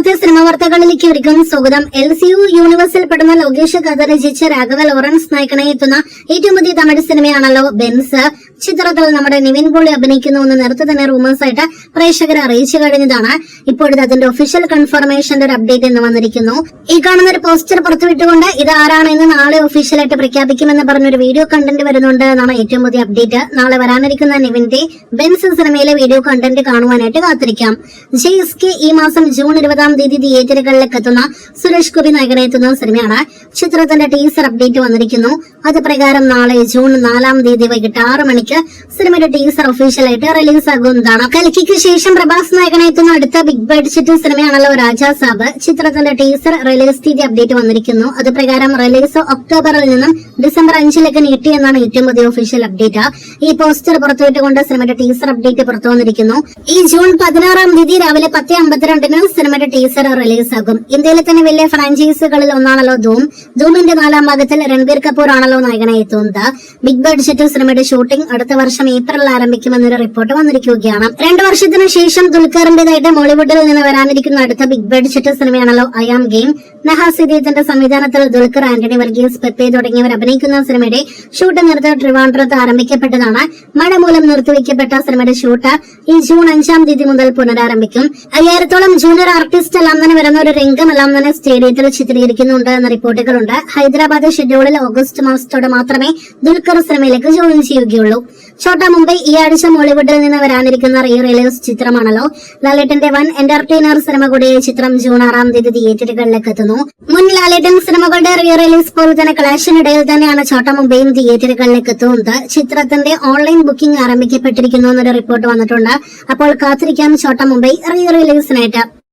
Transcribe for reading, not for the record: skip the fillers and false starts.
ഇന്നത്തെ സിനിമാ വാർത്തകളിലേക്ക് ഒരിക്കലും സ്വാഗതം. LCU യൂണിവേഴ്സിൽ പെടുന്ന ലോകേഷ് കഥ രചിച്ച രാഘവ ലോറൻസ് നായകനായി എത്തുന്ന ഏറ്റവും പുതിയ തമിഴ് സിനിമയാണല്ലോ ബെൻസ്. ചിത്രത്തിൽ നമ്മുടെ നിവിൻ പോളി അഭിനയിക്കുന്നുവെന്ന് നേരത്തെ തന്നെ റൂമേഴ്സ് ആയിട്ട് പ്രേക്ഷകരെ അറിയിച്ചു കഴിഞ്ഞതാണ്. ഇപ്പോഴത്തെ അതിന്റെ ഒഫീഷ്യൽ കൺഫർമേഷന്റെ ഒരു അപ്ഡേറ്റ് എന്ന് വന്നിരിക്കുന്നു. ഈ കാണുന്ന ഒരു പോസ്റ്റർ പുറത്തുവിട്ടുകൊണ്ട് ഇത് ആരാണെന്ന് നാളെ ഒഫീഷ്യലായിട്ട് പ്രഖ്യാപിക്കുമെന്ന് പറഞ്ഞൊരു വീഡിയോ കണ്ടന്റ് വരുന്നുണ്ട് എന്നാണ് ഏറ്റവും പുതിയ അപ്ഡേറ്റ്. നാളെ വരാനിരിക്കുന്ന നിവിന്റെ ബെൻസ് സിനിമയിലെ വീഡിയോ കണ്ടന്റ് കാണുവാനായിട്ട് കാത്തിരിക്കാം. JSK ഈ മാസം ജൂൺ 20-ാം തീയതി തിയേറ്ററുകളിലേക്ക് എത്തുന്ന സുരേഷ് ഗോപി നായകനെത്തുന്ന സിനിമയാണ്. ചിത്രത്തിന്റെ ടീസർ അപ്ഡേറ്റ് വന്നിരിക്കുന്നു. അത് പ്രകാരം നാളെ ജൂൺ 4-ാം തീയതി വൈകിട്ട് 6 മണിക്ക് സിനിമയുടെ ടീസർ ഒഫീഷ്യലായിട്ട് റിലീസ് ആകുന്നതാണ്. കൽക്കിക്ക് ശേഷം പ്രഭാസ് നായകനെത്തുന്ന അടുത്ത ബിഗ് ബഡ്ജറ്റ് സിനിമയാണല്ലോ രാജാ സാബ്. ചിത്രത്തിന്റെ ടീസർ റിലീസ് തീയതി അപ്ഡേറ്റ് വന്നിരിക്കുന്നു. അത് പ്രകാരം റിലീസ് ഒക്ടോബറിൽ നിന്നും ഡിസംബർ 5-ലേക്ക് നീട്ടിയെന്നാണ് ഏറ്റവും പുതിയ ഒഫീഷ്യൽ അപ്ഡേറ്റ്. ഈ പോസ്റ്റർ പുറത്തുവിട്ടുകൊണ്ട് സിനിമയുടെ ടീസർ അപ്ഡേറ്റ് പുറത്തു വന്നിരിക്കുന്നു. ഈ ജൂൺ 16-ാം തീയതി രാവിലെ 10:52-ന് സിനിമയുടെ ടീസർ റിലീസാകും. ഇന്ത്യയിലെ തന്നെ വലിയ ഫ്രാഞ്ചൈസികളിൽ ഒന്നാണല്ലോ ധൂമിന്റെ 4-ാം ഭാഗത്തിൽ രൺബീർ കപൂർ ആണല്ലോ നായകനായി എത്തുന്നത്. ബിഗ് ബഡ്ജറ്റ് സിനിമയുടെ ഷൂട്ടിംഗ് അടുത്ത വർഷം ഏപ്രിലിൽ ആരംഭിക്കുമെന്നൊരു റിപ്പോർട്ട് വന്നിരിക്കുകയാണ്. 2 വർഷത്തിനു ശേഷം ദുൽഖറിന്റേതായിട്ട് മോളിവുഡിൽ നിന്ന് വരാനിരിക്കുന്ന അടുത്ത ബിഗ് ബഡ്ജറ്റ് സിനിമയാണല്ലോ ഐ ആം ഗെയിം. നഹാസ് ഇദീത്തിന്റെ സംവിധാനത്തിൽ ദുൽഖർ, ആന്റണി വർഗീസ്, പെപ്പെ തുടങ്ങിയവർ അഭിനയിക്കുന്ന സിനിമയുടെ ഷൂട്ട് നേരത്തെ ട്രിവാൻഡ്രത്ത് ആരംഭിക്കപ്പെട്ടതാണ്. മഴ മൂലം നിർത്തിവെക്കപ്പെട്ട സിനിമയുടെ ഷൂട്ട് ഈ ജൂൺ 5-ാം തീയതി മുതൽ പുനരാരംഭിക്കും. 5000-ത്തോളം ജൂനിയർ ആർട്ടിസ്റ്റ് എല്ലാം തന്നെ വരുന്ന ഒരു രംഗമെല്ലാം തന്നെ സ്റ്റേഡിയത്തിൽ ചിത്രീകരിക്കുന്നുണ്ട് എന്ന റിപ്പോർട്ടുകളുണ്ട്. ഹൈദരാബാദ് ഷെഡ്യൂളിൽ ഓഗസ്റ്റ് മാസത്തോടെ മാത്രമേ ദുൽഖർ സിനിമയിലേക്ക് ജോയിൻ ചെയ്യുകയുള്ളൂ. ഛോട്ടാ മുംബൈ ഈ ആഴ്ച മോളിവുഡിൽ നിന്ന് വരാനിരിക്കുന്ന റിലീസ് ചിത്രമാണല്ലോ. ലാലേട്ടന്റെ വൻ എന്റർടൈനർ സിനിമ കൂടിയ ചിത്രം ജൂൺ 6-ാം തീയതി തിയേറ്ററുകളിലേക്ക് എത്തുന്നു. മുൻ ലാലേട്ടൻ സിനിമകളുടെ റിലീസ് പോലെ തന്നെ ക്ലാഷിനിടയിൽ തന്നെയാണ് ഛോട്ടാ മുംബൈയും തിയേറ്ററുകളിലേക്ക് എത്തുന്നത്. ചിത്രത്തിന്റെ ഓൺലൈൻ ബുക്കിംഗ് ആരംഭിക്കപ്പെട്ടിരിക്കുന്നു എന്നൊരു റിപ്പോർട്ട് വന്നിട്ടുണ്ട്. അപ്പോൾ കാത്തിരിക്കാം ഛോട്ടാ മുംബൈ റിലീസിനായിട്ട്.